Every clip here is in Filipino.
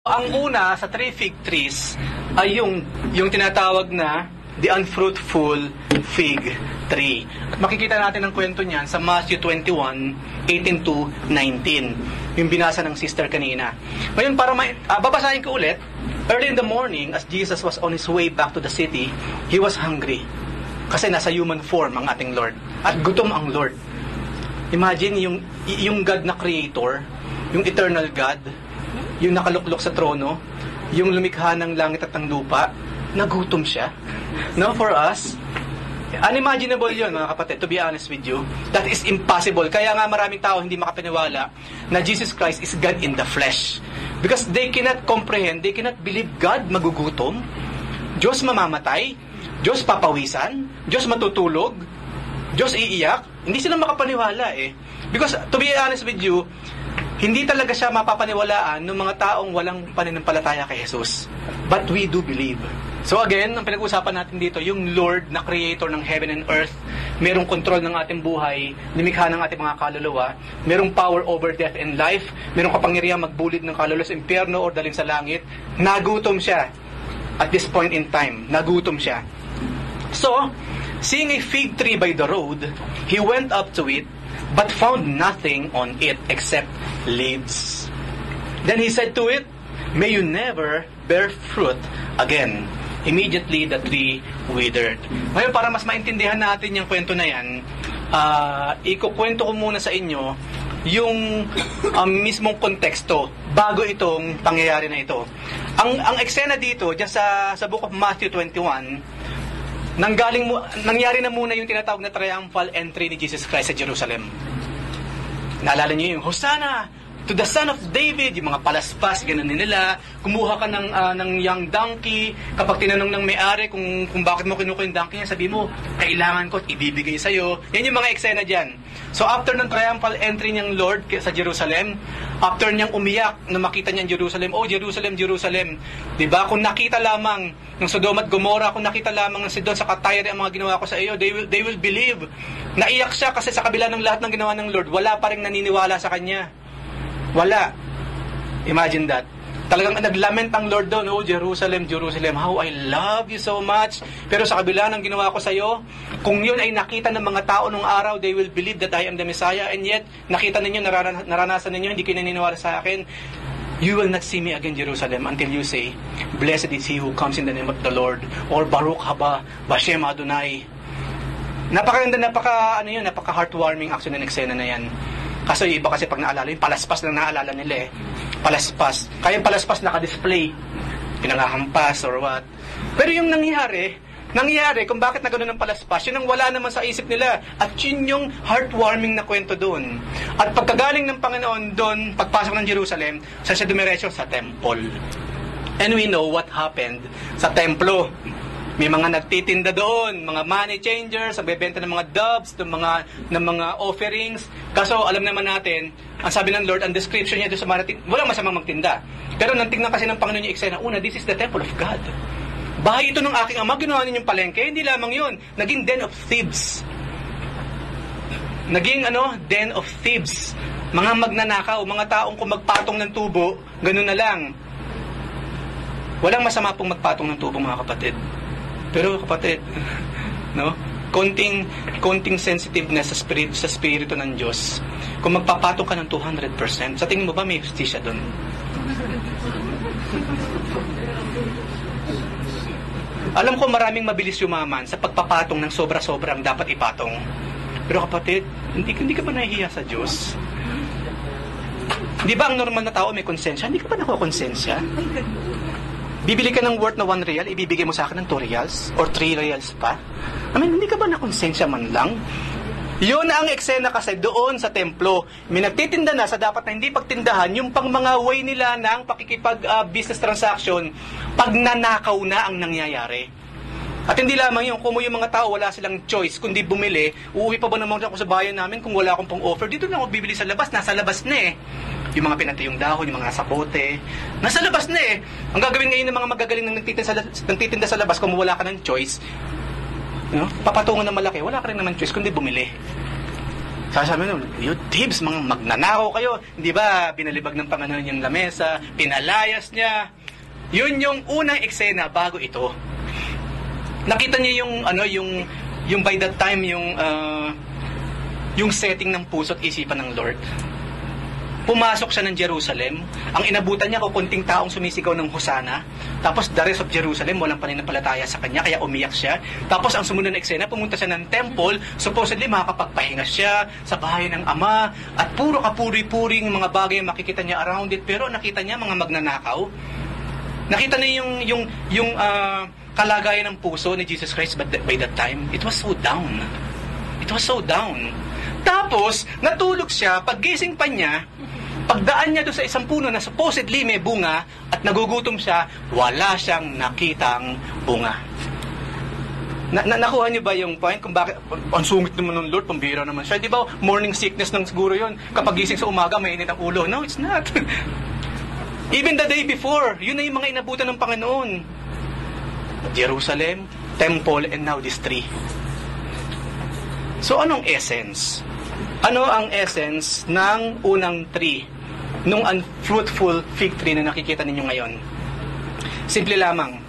Ang una sa 3 fig trees ay yung tinatawag na the unfruitful fig tree. At makikita natin ang kwento niyan sa Matthew 21:18 to 19. Yung binasa ng sister kanina. Ngayon, para babasahin ko ulit. Early in the morning, as Jesus was on his way back to the city, he was hungry. Kasi nasa human form ang ating Lord. At gutom ang Lord. Imagine yung God na creator, yung eternal God, yung nakaluklok sa trono, yung lumikha ng langit at ng lupa, nagutom siya. No, for us, unimaginable yun, mga kapatid, to be honest with you. That is impossible. Kaya nga maraming tao hindi makapaniwala na Jesus Christ is God in the flesh. Because they cannot comprehend, they cannot believe God magugutom, Diyos mamamatay, Diyos papawisan, Diyos matutulog, Diyos iiyak. Hindi sila makapaniwala eh. Because, to be honest with you, hindi talaga siya mapapaniwalaan ng mga taong walang pananampalataya kay Jesus. But we do believe. So again, ang pinag-uusapan natin dito, yung Lord na creator ng heaven and earth, merong control ng ating buhay, lumikha ng ating mga kaluluwa, merong power over death and life, merong kapangyarihan magbulid ng kaluluwa sa impyerno o dalhin sa langit. Nagutom siya at this point in time. Nagutom siya. So, seeing a fig tree by the road, he went up to it, but found nothing on it except leaves. Then he said to it, "May you never bear fruit again." Immediately the tree withered. Ngayon, para mas maintindihan natin yung kwento na yan, ikukwento ko muna sa inyo yung mismong konteksto bago itong pangyayari na ito. Ang eksena dito, dyan sa book of Matthew 21, nangyari na muna yung tinatawag na triumphal entry ni Jesus Christ sa Jerusalem. Naalala niyo yung Hosanna to the Son of David, yung mga palaspas, ganun nila. Kumuha ka ng young donkey. Kapag tinanong ng may-ari kung bakit mo kinuha yung donkey niya, sabi mo, kailangan ko at ibibigay sa'yo. Yan yung mga eksena dyan. So after ng triumphal entry niyang Lord sa Jerusalem, after niyang umiyak na makita niya Jerusalem, oh Jerusalem, Jerusalem, diba? Kung nakita lamang ng Sodom at Gomorrah, kung nakita lamang ng Sidon sa Tyre ang mga ginawa ko sa iyo, they will believe. Naiyak siya kasi sa kabila ng lahat ng ginawa ng Lord, wala pa rin naniniwala sa kanya. Wala. Imagine that. Talagang naglament ang Lord doon, oh Jerusalem, Jerusalem, how I love you so much. Pero sa kabila ng ginawa ko sa iyo, kung yun ay nakita ng mga tao nung araw, they will believe that I am the Messiah. And yet, nakita ninyo, naranasan ninyo, hindi kayo naniniwala sa akin. You will not see me again, Jerusalem, until you say, "Blessed is he who comes in the name of the Lord," or Baruch haba Bashem Adonai. Napaka heartwarming action ng eksena na yan. Kaso yung iba kasi pag naalala, yung palaspas lang naalala nila eh. Palaspas. Kaya yung palaspas naka-display. Pinangahampas or what. Pero yung nangyari kung bakit na gano'n ng palaspas, yun ang wala naman sa isip nila. At yun yung heartwarming na kwento doon. At pagkagaling ng Panginoon doon, pagpasok ng Jerusalem, siya dumiretso sa temple. And we know what happened sa templo. May mga nagtitinda doon, mga money changers, nagbebenta ng mga doves, ng mga offerings. Kaso alam naman natin, ang sabi ng Lord, ang description niya doon sa marating, walang masamang magtinda. Pero nang tingnan kasi ng Panginoon yung eksena, una, this is the temple of God. Bahay ito ng aking ama, ginawa ninyong palengke, hindi lamang yun. Naging den of thieves. Den of thieves. Mga magnanakaw, mga taong kung magpatong ng tubo, ganun na lang. Walang masama pong magpatong ng tubo, mga kapatid. Pero kapatid, no? Konting sensitiveness sa spirito ng Diyos. Kung magpapatong ka ng 200%, sa tingin mo ba may justisya doon? Alam ko maraming mabilis yumaman sa pagpapatong ng sobra-sobra ang dapat ipatong. Pero kapatid, hindi ka ba nahihiya sa Diyos? Di ba ang normal na tao may konsensya? Hindi ka ba nakukonsensya? Bibili ka ng worth na 1 real, ibibigay mo sa akin ng 2 reals or 3 reals pa? Hindi ka ba nakonsensya man lang? Yun ang eksena kasi doon sa templo. May nagtitinda na sa dapat na hindi pagtindahan, yung pang mga way nila ng pakikipag-business transaction, pag nanakaw na ang nangyayari. At hindi lamang yun, kung yung mga tao wala silang choice, kundi bumili, uuwi pa ba naman ako sa bayan namin kung wala akong pang offer? Dito na ako bibili sa labas, nasa labas na eh. Yung mga pinatayong dahon, yung mga sapote, nasa labas na eh. Ang gagawin ngayon ng mga magagaling na nagtitinda sa labas, kung wala ka ng choice, papatungan ng malaki, wala ka rin naman choice kundi bumili. Sasabi nyo, you thieves, mga magnanakaw kayo. Hindi ba, binalibag ng Panginoon yung lamesa, pinalayas niya. Yun yung unang eksena bago ito. Nakita niyo yung, yung by that time, yung setting ng puso at isipan ng Lord. Pumasok siya ng Jerusalem. Ang inabutan niya, kukunting taong sumisigaw ng Hosana. Tapos, the rest of Jerusalem, walang paninampalataya sa kanya, kaya umiyak siya. Tapos, ang sumunod na eksena, pumunta siya ng temple. Supposedly, makakapagpahinga siya sa bahay ng Ama. At puro kapuri-puring mga bagay makikita niya around it. Pero nakita niya mga magnanakaw. Nakita niya yung kalagayan ng puso ni Jesus Christ by that time. It was so down. It was so down. Tapos, natulog siya. Paggising pa niya, pagdaan niya doon sa isang puno na supposedly may bunga at nagugutom siya, wala siyang nakitang bunga. Nakuha niyo ba yung point kung bakit ang sungit naman ng Lord, pambira naman siya? Di ba morning sickness ng siguro yun? Kapag gising sa umaga, mainit ang ulo. No, it's not. Even the day before, yun na yung mga inabutan ng Panginoon. Jerusalem, temple, and now this tree. So, anong essence? Ano ang essence ng unang tree? Nung unfruitful fig tree na nakikita ninyo ngayon? Simple lamang.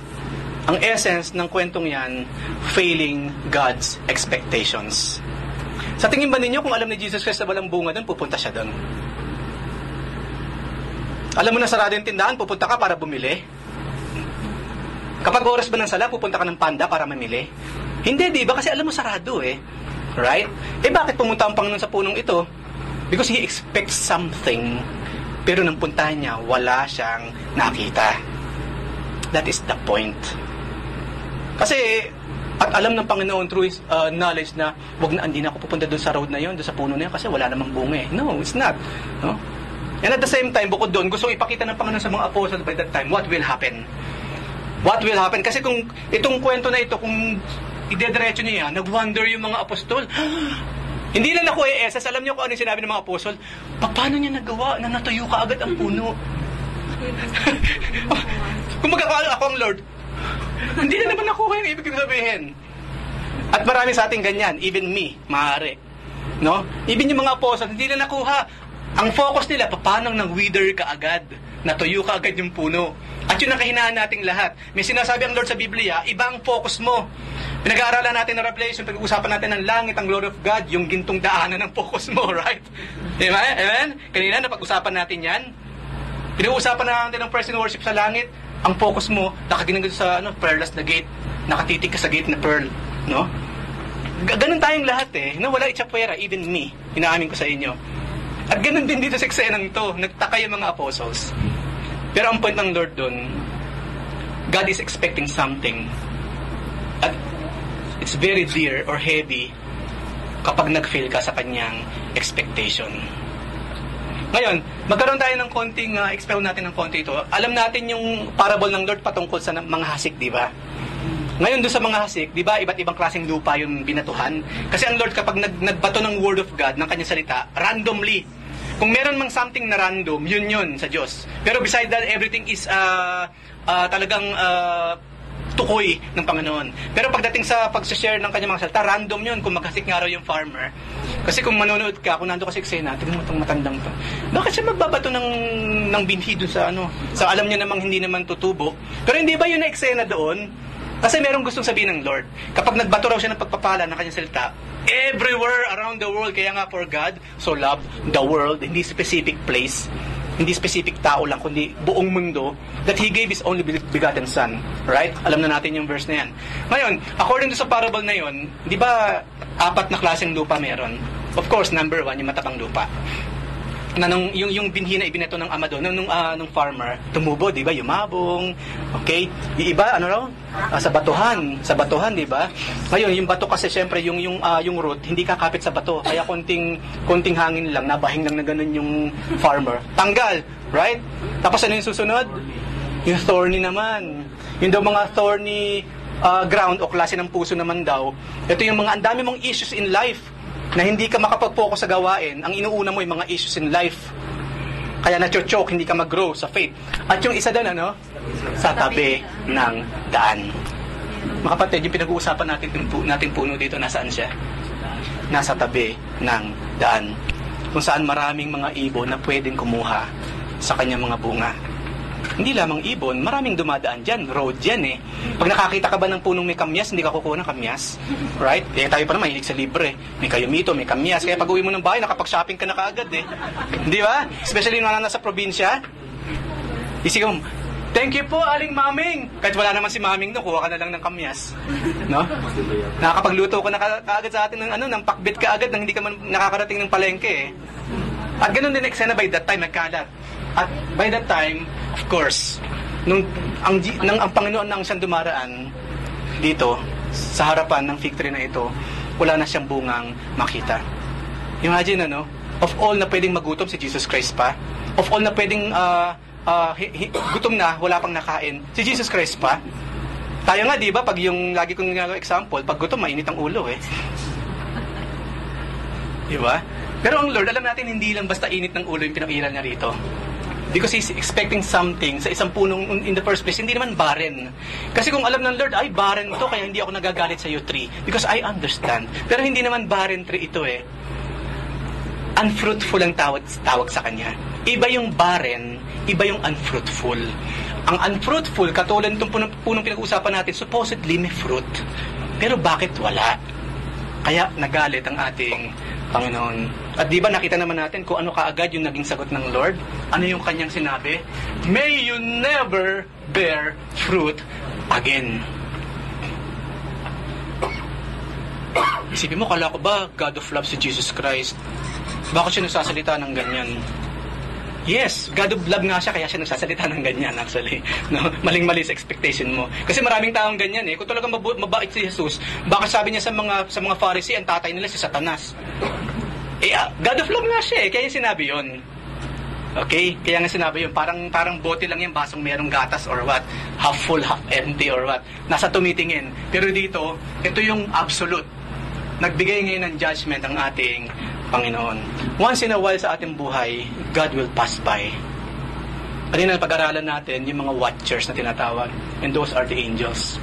Ang essence ng kwentong yan, failing God's expectations. Sa tingin ba ninyo, kung alam ni Jesus Christ na walang bunga doon, pupunta siya doon? Alam mo na sarado yung tindahan, pupunta ka para bumili? Kapag oras ba ng sala, pupunta ka ng Panda para mamili? Hindi, di ba? Kasi alam mo sarado eh. Right? Bakit pumunta ang Panginoon sa punong ito? Because He expects something. Pero nang puntahan niya, wala siyang nakita. That is the point. Kasi, at alam ng Panginoon through His knowledge na, hindi na ako pupunta doon sa road na yun, doon sa puno na yun, kasi wala namang bunga eh. No, it's not. No? And at the same time, bukod doon, gusto ipakita ng Panginoon sa mga apostles by that time, what will happen? What will happen? Kasi kung itong kwento na ito, kung idediretso niya, nag-wonder yung mga apostol. Hindi lang nakuha yung essence. Alam niyo kung ano yung sinabi ng mga apostol? Paano niya nagawa na natuyo ka agad ang puno? Kung magkakala ako ang Lord, hindi na naman nakuha yung ibig sabihin. At marami sa ating ganyan, even me, maaari. No? Even yung mga apostol, hindi na nakuha. Ang focus nila, paano nang wither ka agad? Natuyo ka agad yung puno. At yun ang kahinaan nating lahat. May sinasabi ang Lord sa Biblia, iba ang focus mo. Pinag-aaralan natin ng Revelation, pag-uusapan natin ng langit, ang glory of God, yung gintong daanan ng focus mo, right? Amen? Kanina, napag-usapan natin yan. Pinag-uusapan natin ng praise and worship sa langit, ang focus mo, nakaginagod sa pearless na gate, nakatitig ka sa gate na pearl, no? Ganun tayong lahat eh. No, wala itsapwera, even me, inaamin ko sa inyo. At ganun din dito sa eksenang to, nagtaka yung mga apostles. Pero ang point ng Lord doon, God is expecting something. At it's very dear or heavy kapag nag-fail ka sa kanyang expectation. Ngayon, magkaroon tayo ng konting, expound natin ng konti ito. Alam natin yung parable ng Lord patungkol sa mga hasik, di ba? Ngayon doon sa mga hasik, di ba, iba't ibang klaseng lupa yung binatuhan. Kasi ang Lord kapag nagbato ng Word of God, ng kanyang salita, randomly. Kung meron mang something na random, yun sa Diyos. Pero beside that, everything is talagang tukoy ng Panginoon. Pero pagdating sa pag-share ng kanyang mga salita, random yun kung maghasik nga raw yung farmer. Kasi kung manonood ka, kung nando ka sa eksena, tignan mo itong matandang to. Bakit siya magbabato ng binhi dun sa sa alam niya namang hindi naman tutubo. Pero hindi ba yun na eksena doon? Kasi merong gustong sabihin ng Lord. Kapag nagbato raw siya ng pagpapala ng kanyang salita, everywhere around the world, kaya nga for God so loved the world, hindi specific place, hindi specific tao lang, kundi buong mundo, that He gave His only begotten Son. Right? Alam na natin yung verse na yan. Ngayon, according to sa parable na yun, di ba 4 na klaseng lupa meron? Of course, number 1, yung matabang lupa. Na yung binhi na ibinato ng ama doon, nung farmer, tumubo, di ba? Yumabong. Okay? Yung iba, sa batuhan, di ba? Ngayon, yung bato kasi syempre yung root hindi kakapit sa bato. Kaya konting hangin lang, nabahing lang na ganun yung farmer. Tanggal, right? Tapos ano yung susunod? Yung thorny naman. Yung daw mga thorny ground o klase ng puso naman daw. Ito yung mga andami mong issues in life na hindi ka makapag-focus sa gawain, ang inuuna mo yung mga issues in life. Kaya na-choke, hindi ka mag-grow sa faith. At yung isa doon, sa tabi ng daan. Mga kapatid, yung pinag-uusapan natin puno dito, nasaan siya? nasa tabi ng daan, kung saan maraming mga ibon na pwedeng kumuha sa kanyang mga bunga. Hindi lamang ibon, maraming dumadaan dyan. Road yan eh. Pag nakakita ka ba ng punong may kamyas, hindi ka kukuha ng kamyas. Right? Eh, tayo pa naman, mahilig sa libre. May kayumito, may kamyas. Kaya pag uwi mo ng bahay, nakapag-shopping ka na kaagad eh. Di ba? Especially nung nasa probinsya. Isipin mo, thank you po, Aling Maming. Kahit wala naman si Maming, no, kuha ka na lang ng kamyas. No? Nakakapagluto ka na kaagad sa atin ng pakbit ka agad nang hindi ka man nakakarating ng palengke eh. At ganun din eksena by that time, nagkalat. At by that time, of course, nung ang Panginoon nang siyang dumaraan dito, sa harapan ng fig tree na ito, wala na siyang bungang makita. Imagine, of all na pwedeng magutom si Jesus Christ pa, of all na pwedeng gutom na, wala pang nakain, si Jesus Christ pa. Tayo nga, di ba, pag yung lagi kong example, pag gutom, mainit ang ulo eh. Di ba? Pero ang Lord, alam natin, hindi lang basta init ng ulo yung pinairal niya rito. Because He's expecting something sa isang punong in the first place, hindi naman barren. Kasi kung alam ng Lord, ay barren to, kaya hindi ako nagagalit sa iyo tree. Because I understand. Pero hindi naman barren tree ito eh. Unfruitful ang tawag sa kanya. Iba yung barren, iba yung unfruitful. Ang unfruitful, katulad itong punong pinag-uusapan natin, supposedly may fruit. Pero bakit wala? Kaya nagalit ang ating Panginoon. At di ba nakita naman natin kung ano kaagad yung naging sagot ng Lord? Ano yung kanyang sinabi? May you never bear fruit again. Isipin mo, kala ko ba God of love si Jesus Christ? Bakit siya nagsasalita ng ganyan? Yes, God of love nga siya, kaya siya nagsasalita ng ganyan actually. No? Maling-mali sa expectation mo. Kasi maraming taong ganyan eh. Kung talagang mabait si Jesus, bakit sabi niya sa mga Pharisee, ang tatay nila si Satanas? God of love nga siya eh, kaya sinabi yun. Okay? Kaya nga sinabi yun, parang bote lang yung basong merong gatas or what, half full, half empty or what. Nasa tumitingin. Pero dito, ito yung absolute. Nagbigay ngayon ng judgment ang ating Panginoon. Once in a while sa ating buhay, God will pass by. Kanina pag-aralan natin yung mga watchers na tinatawag, and those are the angels.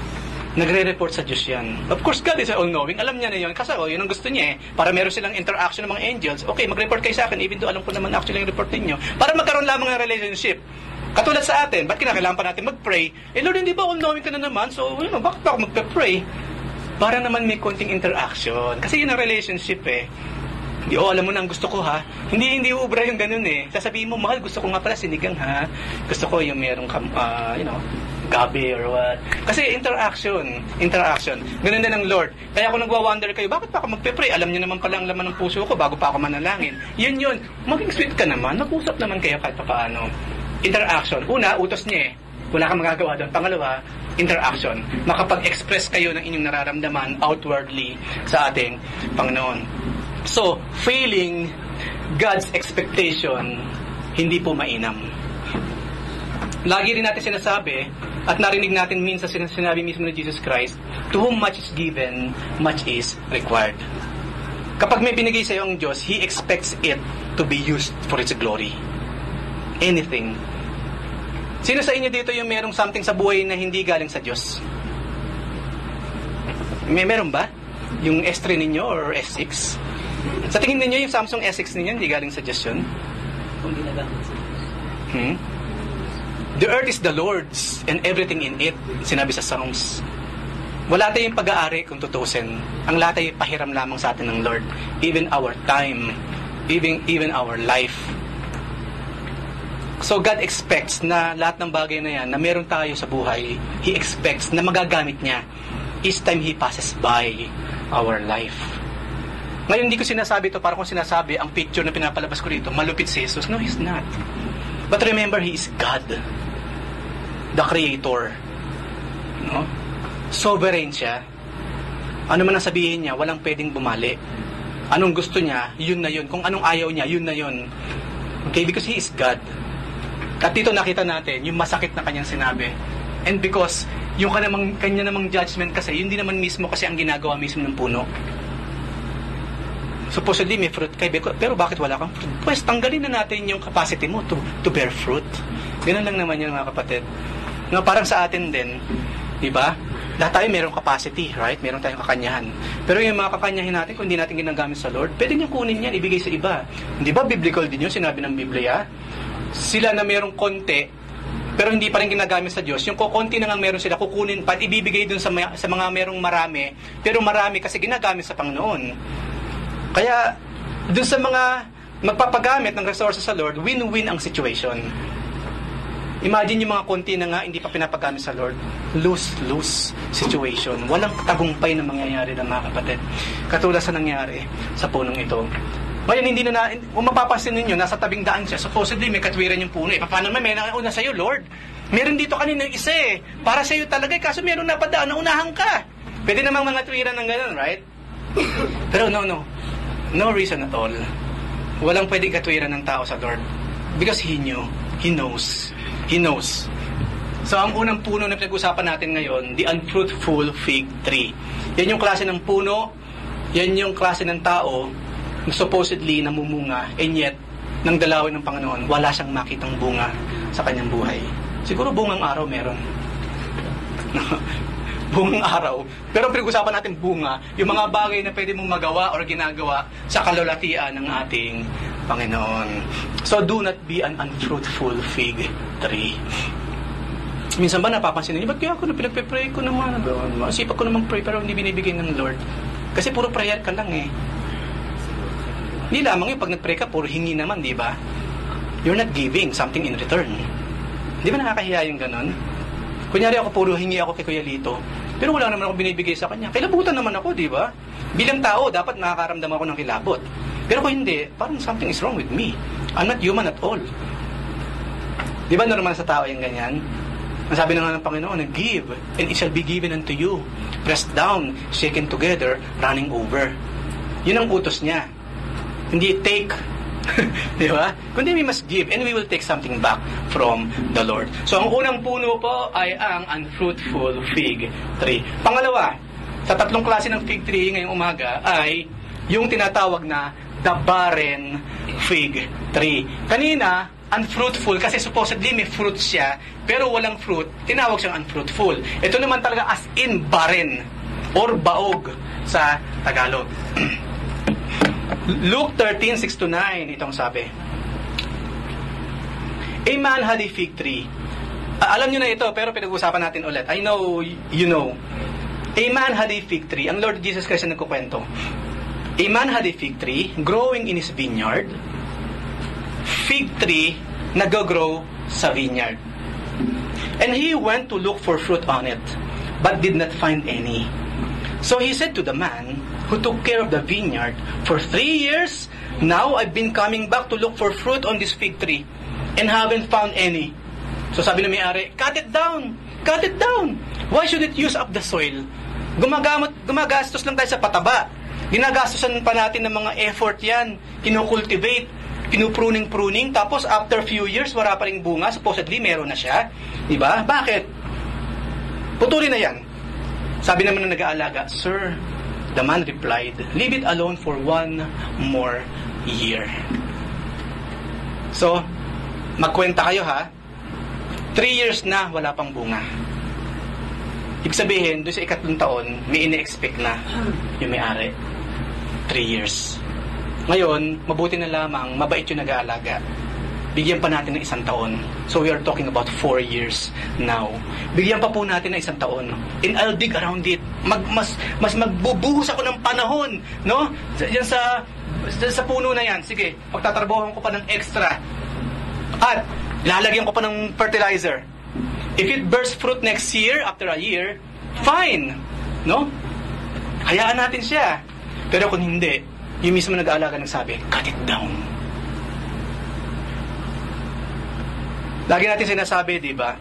Nagre-report sa Diyos yan. Of course, God is all-knowing. Alam niya na yun. Kasi yun ang gusto niya eh. Para meron silang interaction ng mga angels. Okay, mag-report kayo sa akin. Even though alam ko naman actually yung report ninyo. Para magkaroon lamang ng relationship. Katulad sa atin, ba't kinakailangan pa natin mag-pray? Lord, hindi ba all-knowing ka na naman? So, bakit pa ako mag-pray? Para naman may konting interaction. Kasi yun ang relationship eh. Alam mo na ang gusto ko ha. Hindi ubra yung ganun eh. Sasabihin mo, mahal, gusto ko nga pala sinigang ha. Gusto ko yung merong, gabi or what. Kasi interaction. Ganun din ang Lord. Kaya kung nagwa-wonder kayo, bakit pa ako magpe-pray? Alam niyo naman pala ang laman ng puso ko bago pa ako manalangin. Yun. Maging sweet ka naman. Mag-usap naman kayo kahit pa paano. Interaction. Una, utos niya eh. Wala kang magagawa doon. Pangalawa, interaction. Makapag-express kayo ng inyong nararamdaman outwardly sa ating Panginoon. So, failing God's expectation, hindi po mainam. Lagi rin natin sinasabi, at narinig natin minsan sinabi mismo ni Jesus Christ, to whom much is given, much is required. Kapag may binigay sa iyo ang Diyos, He expects it to be used for His glory. Anything. Sino sa inyo dito yung merong something sa buhay na hindi galing sa Diyos? Meron ba? Yung S3 ninyo or S6? Sa tingin ninyo yung Samsung S6 ninyo, hindi galing sa Diyos yun? Kung ginagamit sa Diyos. The earth is the Lord's and everything in it, sinabi sa Psalms. Wala tayong pag-aari kung tutusin. Ang lahat ay pahiram lamang sa atin ng Lord. Even our time, even our life. So God expects na lahat ng bagay na yan, na meron tayo sa buhay, He expects na magagamit niya each time He passes by our life. Ngayon, hindi ko sinasabi ito para kung sinasabi, ang picture na pinapalabas ko rito, malupit si Jesus. No, He's not. But remember, He is God. The Creator. No? Sovereign siya. Ano man ang sabihin niya, walang pwedeng bumali. Anong gusto niya, yun na yun. Kung anong ayaw niya, yun na yun. Okay? Because He is God. At dito nakita natin, yung masakit na kanyang sinabi. And because, yung kanya namang judgment kasi, yun din naman mismo kasi ang ginagawa mismo ng puno. Supposedly may fruit kayo, pero bakit wala kang fruit? Pues, tanggalin na natin yung capacity mo to bear fruit. Ganun lang naman yun mga kapatid. Parang sa atin din, di ba? lahat tayo mayroong capacity, right? Meron tayong kakanyahan. Pero yung mga kakanyahan natin, kung hindi natin ginagamit sa Lord, pwede niyang kunin yan, ibigay sa iba. Hindi ba biblical din yun, sinabi ng Biblia? Sila na mayroong konti, pero hindi pa rin ginagamit sa Diyos, yung kukunti na nga meron sila, kukunin pa at ibibigay dun sa mga merong marami, pero marami kasi ginagamit sa Panginoon. Kaya, dun sa mga magpapagamit ng resources sa Lord, win-win ang situation. Imagine yung mga konti na nga hindi pa pinapagamit sa Lord. Lose-lose situation. Walang tagumpay na mangyayari ng mga kapatid. Katulad sa nangyari sa punong ito. Ngayon, hindi na kung mapapansin ninyo, nasa tabing daan siya. Supposedly, may katwiran yung puno. Paano naman, may nauna sa'yo, Lord? Meron dito kanina yung isa eh. Para sa'yo talaga eh. Kaso meron napadaan, naunahan ka. Pwede namang mga katwiran ng ganun, right? Pero no. No reason at all. Walang pwede katwiran ng tao sa Lord. Because He knew. He knows. He knows. So, ang unang puno na pinag-usapan natin ngayon, the unfruitful fig tree. Yan yung klase ng puno, yan yung klase ng tao na supposedly namumunga, and yet, nang dalawin ng Panginoon, wala siyang makitang bunga sa kanyang buhay. Siguro bungang araw meron. Bungang araw. Pero pinag-usapan natin bunga, yung mga bagay na pwede mong magawa or ginagawa sa kalulatian ng ating Panginoon. So, do not be an unfruitful fig tree. Minsan ba napapansin niyo, ba't kaya ako na pinagpe-pray ko naman? Masipag ko naman pray pero hindi binibigay ng Lord. Kasi puro prayer ka lang eh. Hindi lamang yung pag nag-pray ka, puro hingi naman, di ba? You're not giving something in return. Di ba nakakahiya yung ganon? Kunyari ako, puro hingi ako kay Kuya Lito, pero wala naman ako binibigay sa kanya. Kilabutan naman ako, di ba? Bilang tao, dapat nakakaramdam ako ng kilabot. Pero kung hindi, parang something is wrong with me. I'm not human at all. Di ba normal sa tao yung ganyan? Ang sabi na nga ng Panginoon, give, and it shall be given unto you. Pressed down, shaken together, running over. Yun ang utos niya. Hindi take. Di ba? Kundi we must give, and we will take something back from the Lord. So, ang unang puno po ay ang unfruitful fig tree. Pangalawa, sa tatlong klase ng fig tree ngayong umaga ay yung tinatawag na the barren fig tree. Kanina, unfruitful kasi supposedly may fruit siya, pero walang fruit, tinawag siyang unfruitful. Ito naman talaga as in barren or baog sa Tagalog. Luke 13:6-9, itong sabi. A man had a fig tree. Alam nyo na ito, pero pinag-usapan natin ulit. I know, you know. A man had a fig tree. Ang Lord Jesus Christ ang nagkukwento. A man had a fig tree growing in his vineyard. Fig tree nag-grow sa vineyard. And he went to look for fruit on it, but did not find any. So he said to the man who took care of the vineyard, for 3 years, now I've been coming back to look for fruit on this fig tree, and haven't found any. So sabi ng may-ari, cut it down! Cut it down! Why should it use up the soil? Gumagastos lang tayo sa pataba. Ginagastosan pa natin ng mga effort yan. Kinukultivate, pinupruning-pruning, tapos after few years, wala pa ring bunga. Supposedly, meron na siya. Diba? Bakit? Putulin na yan. Sabi naman ng nag-aalaga, Sir, the man replied, leave it alone for 1 more year. So, magkwenta kayo ha. 3 years na, wala pang bunga. Ibig sabihin, doon sa 3 taon, may ine-expect na yung may-ari. 3 years. Ngayon, mabuti na lamang, mabait yung nag-aalaga. Bigyan pa natin ng 1 taon. So we are talking about 4 years now. Bigyan pa po natin ng 1 taon. And I'll dig around it. Mas magbubuhos ako ng panahon, no? Yan sa puno na yan. Sige, pagtatrabahoan ko pa ng extra. At lalagyan ko pa ng fertilizer. If it bears fruit next year, after a year, fine. No? Hayaan natin siya. Pero kung hindi, yung mismo nag-aalaga nagsabi, cut it down. Lagi natin sinasabi, di ba?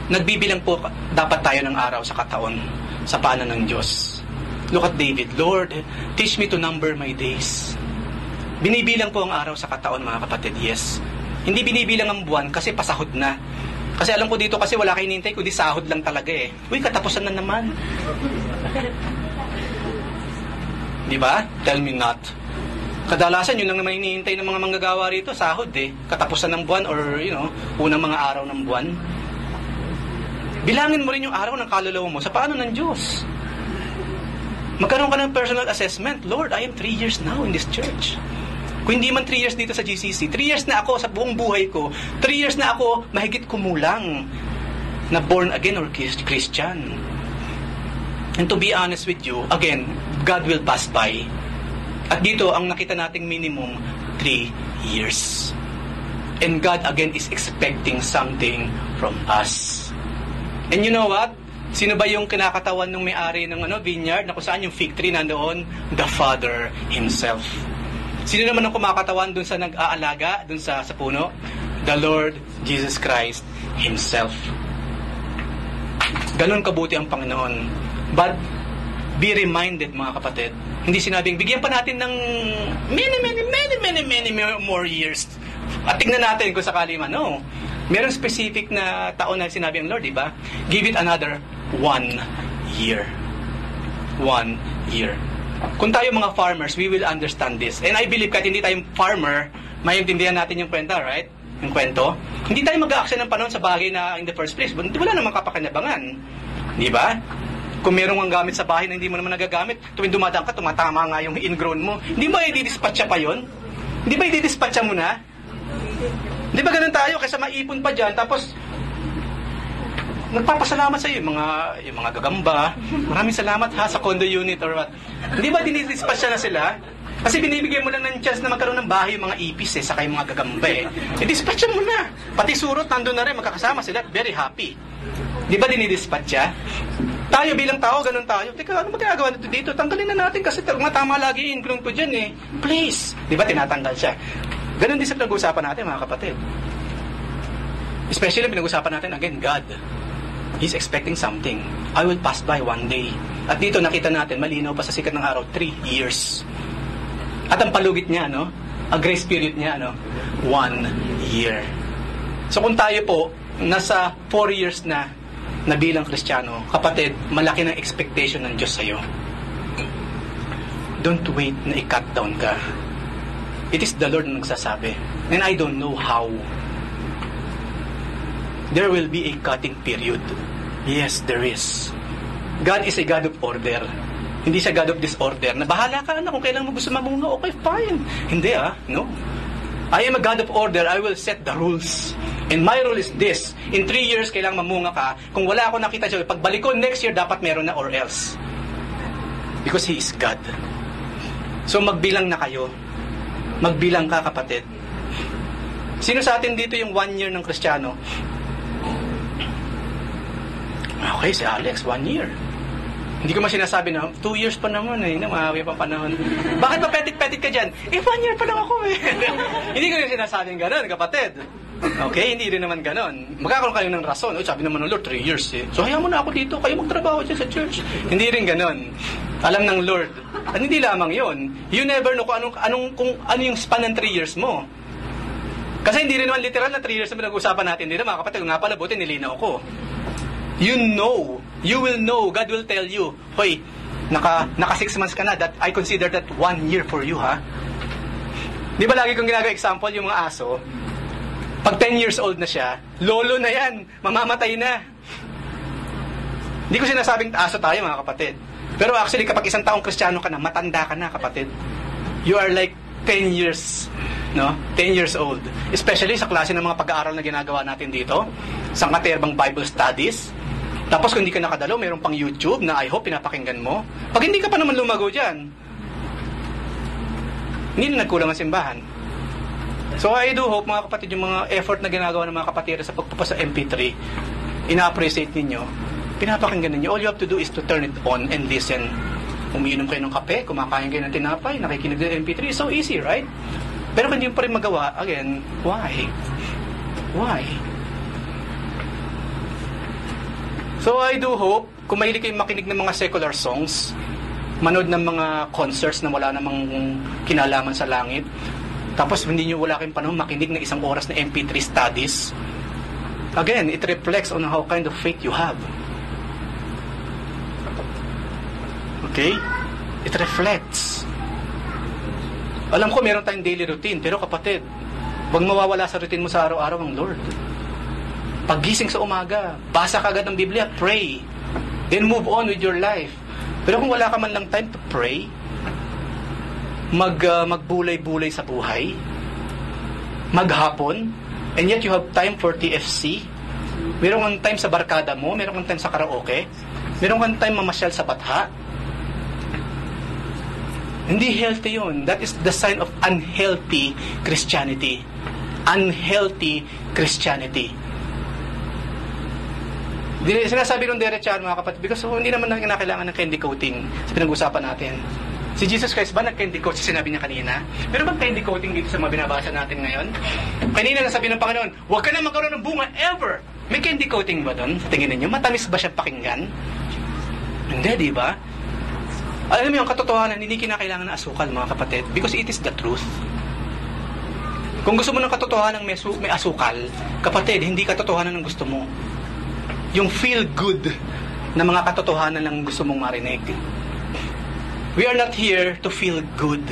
Nagbibilang po dapat tayo ng araw sa kataon sa paanan ng Diyos. Look at David, Lord, teach me to number my days. Binibilang po ang araw sa kataon, mga kapatid, yes. Hindi binibilang ang buwan kasi pasahod na. Kasi alam ko dito kasi wala kayo hinihintay, kundi sahod lang talaga eh. Uy, katapusan na naman. Di ba? Tell me not. Kadalasan, yun lang naman hinihintay ng mga manggagawa rito, sahod eh. Katapusan ng buwan or, unang mga araw ng buwan. Bilangin mo rin yung araw ng kaluluwa mo sa paano ng Diyos. Magkaroon ka ng personal assessment. Lord, I am 3 years now in this church. Kung hindi man 3 years dito sa GCC, 3 years na ako sa buong buhay ko, 3 years na ako mahigit kumulang na born again or Christian. And to be honest with you, again, God will pass by. At dito, ang nakita nating minimum, 3 years. And God again is expecting something from us. And you know what? Sino ba yung kinakatawan ng may-ari ng vineyard na kung saan yung fig tree nandoon? The Father Himself. Sino naman ang kumakatawan dun sa nag-aalaga, dun sa puno? The Lord Jesus Christ Himself. Ganon kabuti ang Panginoon. But, be reminded mga kapatid, hindi sinabing, bigyan pa natin ng many more years. At tingnan natin kung sakali man. No. Merong specific na taon na sinabi ang Lord, di ba? Give it another 1 year. 1 year. Kung tayo mga farmers, we will understand this. And I believe kahit hindi tayong farmer, maintindihan natin yung kwenta, right? Yung kwento. Hindi tayo mag-a-action ng panahon sa bagay na in the first place. Wala namang kapakinabangan. Di ba? Kung merong ang gamit sa bahay na hindi mo naman nagagamit, tuwing dumadaan ka, tumatama nga yung ingrown mo. Hindi ba i-dispatcha pa yun? Hindi ba i-dispatcha mo na? Di ba ganun tayo? Kaysa maipon pa dyan, tapos nagpapasalamat sa iyo yung mga gagamba. Maraming salamat ha sa condo unit or what. Hindi ba dinidispatcha na sila? Kasi binibigyan mo lang ng chance na magkaroon ng bahay yung mga ipis saka yung mga gagamba I-dispatcha mo na. Pati surot, nandun na rin, magkakasama sila, very happy. Di ba dinidispatcha? Tayo bilang tao, ganun tayo. Teka, ano ba ginagawa nito dito? Tanggalin na natin kasi tama lagi yung including ko dyan Please. Di ba tinatanggal siya? Ganun din sa pinag-uusapan natin mga kapatid. Especially pinag-uusapan natin, again, God. He's expecting something. I will pass by one day. At dito nakita natin, malinaw pa sa sikat ng araw, 3 years. At ang palugit niya, a grace period niya, 1 year. So kung tayo po, nasa 4 years na bilang Kristiyano, kapatid, malaki ng expectation ng Diyos sa'yo. Don't wait na i-cut down ka. It is the Lord na nagsasabi. And I don't know how. There will be a cutting period. Yes, there is. God is a God of order. Hindi siya God of disorder. Na bahala ka na kung kailan mo gusto mamunga. Okay, fine. Hindi no. I am a God of order. I will set the rules. And my rule is this. In 3 years, kailangan mamunga ka. Kung wala ako nakita siya, pagbalik ko next year, dapat meron na or else. Because He is God. So magbilang na kayo. Magbilang ka, kapatid. Sino sa atin dito yung 1 year ng Kristiyano? Okay, si Alex, 1 year. Hindi ko man sinasabi na, 2 years pa naman maawi pa panahon. Bakit pa petit-petit ka dyan? 1 year pa lang ako Hindi ko yung sinasabing gano'n, kapatid. Okay, hindi rin naman gano'n. Magkakaroon kayo ng rason. Sabi naman ng Lord, 3 years So hayaan mo na ako dito, kayo magtrabaho dyan sa church. Hindi rin gano'n. Alam ng Lord. At hindi lamang yon. You never know kung ano yung span ng 3 years mo. Kasi hindi rin naman literal na 3 years na pinag-usapan natin dito, mga kapatid. Nga pala, buti nilinaw ko. You know, you will know, God will tell you, hoy, naka 6 months ka na, that I consider that 1 year for you, ha? Di ba lagi kong ginagawa example, yung mga aso, pag 10 years old na siya, lolo na yan, mamamatay na. Hindi ko sinasabing aso tayo, mga kapatid. Pero actually, kapag 1 taong Kristiyano ka na, matanda ka na, kapatid. You are like 10 years, 10 years old. Especially sa klase ng mga pag-aaral na ginagawa natin dito, sa katerbang Bible studies. Tapos kung hindi ka nakadalo, mayroon pang YouTube na I hope pinapakinggan mo. Pag hindi ka pa naman lumago dyan, hindi na nagkulang ang simbahan. So I do hope, mga kapatid, yung mga effort na ginagawa ng mga kapatid sa pagpapasa MP3, ina-appreciate ninyo, pinapakinggan ninyo. All you have to do is to turn it on and listen. Umiinom kayo ng kape, kumakain kayo ng tinapay, nakikinig ng MP3. So easy, right? Pero kung hindi mo pa rin magawa, again, why? Why? So I do hope, kung mahilig kayong makinig ng mga secular songs, manood ng mga concerts na wala namang kinalaman sa langit, tapos hindi nyo wala kayong panahon makinig ng 1 oras na MP3 studies, again, it reflects on how kind of faith you have. Okay? It reflects. Alam ko meron tayong daily routine, pero kapatid, huwag mawawala sa routine mo sa araw-araw ang Lord. Paggising sa umaga, basa ka agad ng Biblia, pray. Then move on with your life. Pero kung wala ka man lang time to pray, magbulay-bulay sa buhay, maghapon, and yet you have time for TFC, meron kang time sa barkada mo, meron kang time sa karaoke, meron kang time mamasyal sa batha. Hindi healthy yun. That is the sign of unhealthy Christianity. Unhealthy Christianity. Sinasabi ng Derechar, mga kapatid, because hindi naman na kailangan ng candy coating sa pinag-usapan natin. Si Jesus Christ ba nag-candy coat? Sinabi niya kanina. Pero bang candy coating dito sa mga binabasa natin ngayon? Kanina nasabi ng Panginoon, huwag ka na magkaroon ng bunga ever. May candy coating ba doon? Tingin ninyo, matamis ba siya pakinggan? Hindi, di ba? Alam mo yung katotohanan, hindi kinakailangan ng asukal, mga kapatid, because it is the truth. Kung gusto mo ng katotohanan may asukal, kapatid, hindi katotohanan ang gusto mo. Yung feel good na mga katotohanan lang gusto mong marinig. We are not here to feel good.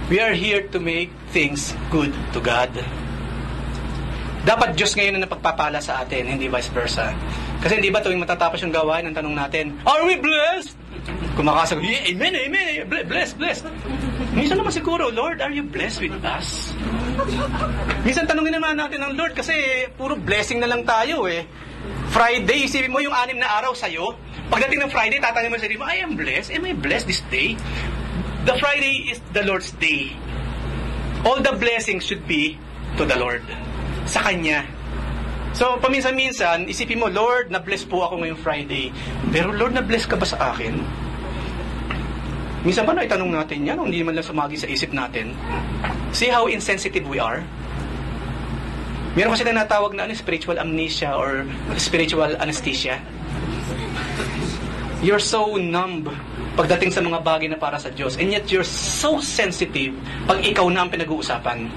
We are here to make things good to God. Dapat Diyos ngayon na napagpapala sa atin, hindi vice versa. Kasi hindi ba tuwing matatapos yung gawain, ang tanong natin, are we blessed? Kumakasagot, yeah, amen, amen, blessed, blessed. Minsan naman siguro, Lord, are you blessed with us? Minsan tanongin naman natin ng Lord kasi puro blessing na lang tayo eh. Friday, isipin mo yung 6 na araw sa'yo. Pagdating ng Friday, tatanungin mo sa sarili mo, I am blessed. Am I blessed this day? The Friday is the Lord's day. All the blessings should be to the Lord. Sa Kanya. So, paminsan-minsan, isipin mo, Lord, na-bless po ako ngayong Friday. Pero Lord, na-bless ka ba sa akin? Minsan ba na itanong natin yan o hindi man lang sumagi sa isip natin? See how insensitive we are? Meron kasi na natawag na spiritual amnesia or spiritual anesthesia. You're so numb pagdating sa mga bagay na para sa Diyos, and yet you're so sensitive pag ikaw na ang pinag-uusapan.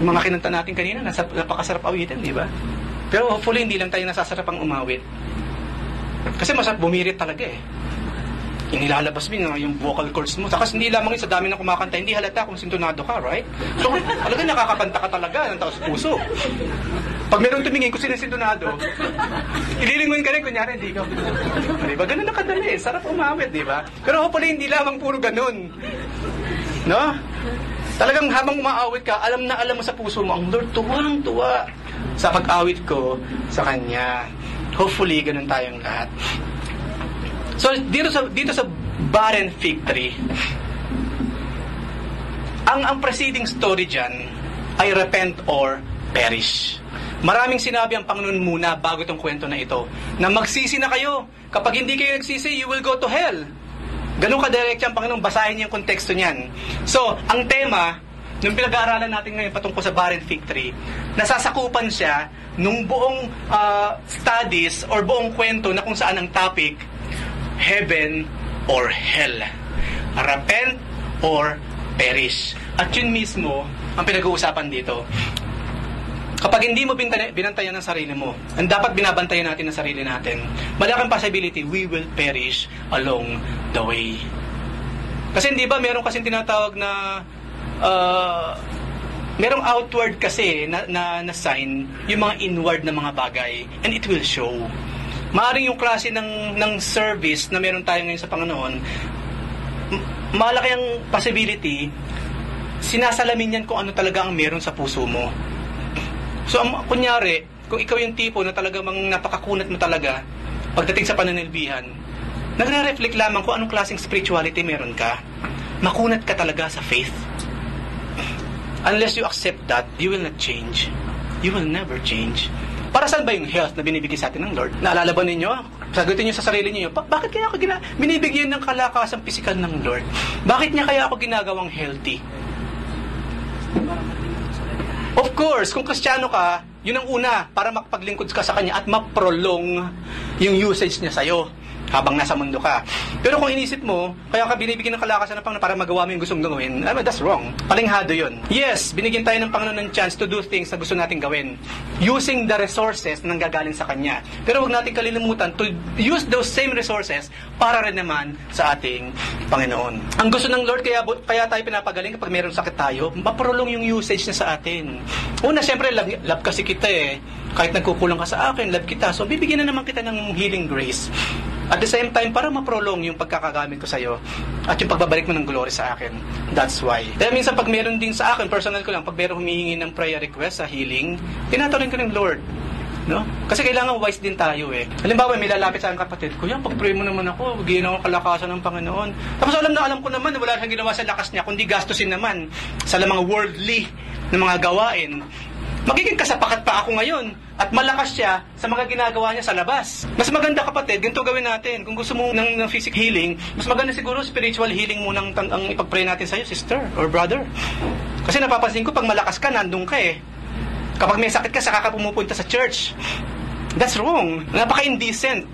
Yung mga kinanta natin kanina, napakasarap awitin, di ba? Pero hopefully hindi lang tayo nasasarap ang umawit. Kasi masarap bumirit talaga eh. Inilalabas mo yung vocal cords mo. Saka hindi lamang yun sa dami ng kumakanta, hindi halata kung sintonado ka, right? So, talaga nakakakanta ka talaga ng taos puso. Pag meron tumingin kung sino sintonado, ililinguin ka rin, kunyari, hindi ka. Diba? Ganun na kadali. Sarap umawit, di ba? Pero hopefully hindi lamang puro ganun. No? Talagang habang umaawit ka, alam na alam mo sa puso mo, ang Lord, tuwang-tuwa sa pag-awit ko sa Kanya. Hopefully, ganun tayong lahat. So, dito sa barren fig tree, ang preceding story dyan ay repent or perish. Maraming sinabi ang Panginoon muna bago itong kwento na ito, na magsisi na kayo. Kapag hindi kayo nagsisi, you will go to hell. Ganun ka-direct ang Panginoon, basahin niyo yung konteksto niyan. So, ang tema, nung pinag-aaralan natin ngayon patungkol sa barren fig tree, nasasakupan siya nung buong studies or buong kwento na kung saan ang topic, heaven or hell. Repent or perish. At yun mismo ang pinag-uusapan dito. Kapag hindi mo binantayan ang sarili mo, ang dapat binabantayan natin ang sarili natin, malaking possibility we will perish along the way. Kasi hindi ba meron kasing tinatawag na merong outward kasi na sign yung mga inward na mga bagay, and it will show. Maaring yung klase ng service na meron tayo ngayon sa Panginoon, malaki ang possibility, sinasalamin yan kung ano talaga ang meron sa puso mo. So, kunyari, kung ikaw yung tipo na talagang napakakunat mo talaga, pagdating sa pananalbihan, nagre-reflect lamang kung anong klaseng spirituality meron ka. Makunat ka talaga sa faith. Unless you accept that, you will not change. You will never change. Para saan ba yung health na binibigay sa atin ng Lord? Naalala ba ninyo? Sagutin nyo sa sarili niyo, bakit kaya ako binibigyan ng kalakasang pisikal ng Lord? Bakit niya kaya ako ginagawang healthy? Of course, kung Kristiyano ka, yun ang una, para makapaglingkod ka sa Kanya at ma-prolong yung usage niya sa'yo. habang nasa mundo ka. Pero kung inisip mo, kaya ka binibigyan ng kalakasan ng Panginoon para magawa mo yung gustong gawin, that's wrong. Palinghado yun. Yes, binigyan tayo ng Panginoon ng chance to do things na gusto natin gawin using the resources na nanggagaling sa Kanya. Pero huwag natin kalilimutan to use those same resources para rin naman sa ating Panginoon. Ang gusto ng Lord, kaya tayo pinapagaling kapag meron sakit tayo, maprolong yung usage na sa atin. Una, siyempre, love kasi kita eh. Kahit nagkukulang ka sa akin, love kita. So, bibigyan na naman kita ng healing grace. At the same time, para maprolong yung pagkakagamit ko sa'yo at yung pagbabalik mo ng glory sa akin. That's why. Kaya minsan, pag meron din sa akin, personal ko lang, pag meron humihingi ng prayer request sa healing, tinatanong ko ng Lord. No? Kasi kailangan wise din tayo eh. Halimbawa, may lalapit sa aking kapatid ko, yan, pag-pray mo naman ako, bigyan ako kalakasan ng Panginoon. Tapos alam ko naman, wala siyang ginawa sa lakas niya, kundi gastusin naman sa mga worldly na mga gawain. Magiging kasapakat pa ako ngayon at malakas siya sa mga ginagawa niya sa labas. Mas maganda kapatid, ganito gawin natin. Kung gusto mo ng physical healing, mas maganda siguro spiritual healing muna ang ipag-pray natin sa'yo, sister or brother. Kasi napapansin ko, pag malakas ka, nandun ka eh. Kapag may sakit ka, saka ka pumupunta sa church. That's wrong. Napaka-indecent.